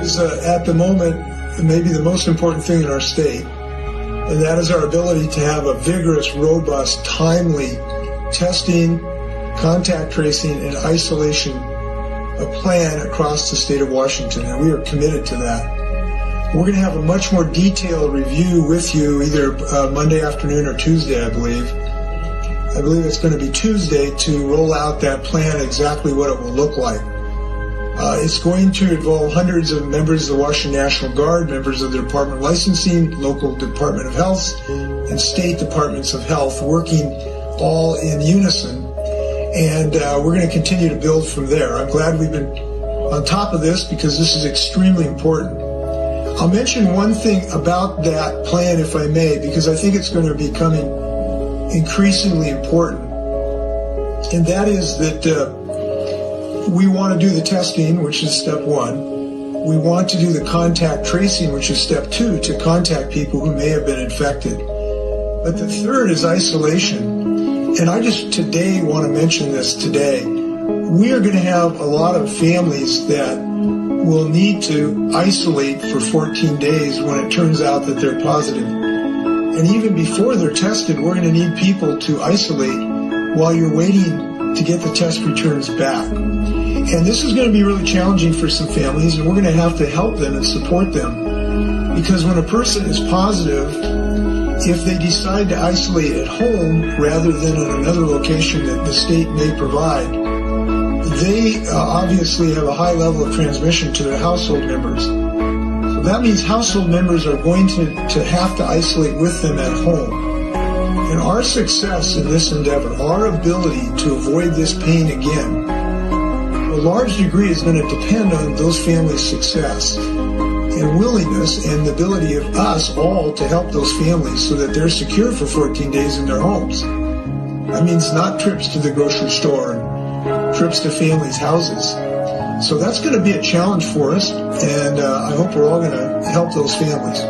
is at the moment maybe the most important thing in our state, and that is our ability to have a vigorous, robust, timely testing, contact tracing, and isolation plan across the state of Washington, and we are committed to that. We're going to have a much more detailed review with you either Monday afternoon or Tuesday, I believe. I believe it's going to be Tuesday to roll out that plan, exactly what it will look like. It's going to involve hundreds of members of the Washington National Guard, members of the Department of Licensing, local Department of Health, and state departments of health working all in unison. And we're going to continue to build from there. I'm glad we've been on top of this because this is extremely important. I'll mention one thing about that plan, if I may, because I think it's going to be becoming increasingly important. And that is that we want to do the testing, which is step one. We want to do the contact tracing, which is step two, to contact people who may have been infected. But the third is isolation. And I just today want to mention this today. We are going to have a lot of families that will need to isolate for 14 days when it turns out that they're positive. And even before they're tested, we're going to need people to isolate while you're waiting to get the test returns back. And this is going to be really challenging for some families, and we're going to have to help them and support them. Because when a person is positive, if they decide to isolate at home rather than at another location that the state may provide, they obviously have a high level of transmission to their household members. So that means household members are going to have to isolate with them at home. And our success in this endeavor, our ability to avoid this pain again, a large degree is going to depend on those families' success and willingness and the ability of us all to help those families so that they're secure for 14 days in their homes. That means not trips to the grocery store and trips to families' houses. So that's going to be a challenge for us, and I hope we're all going to help those families.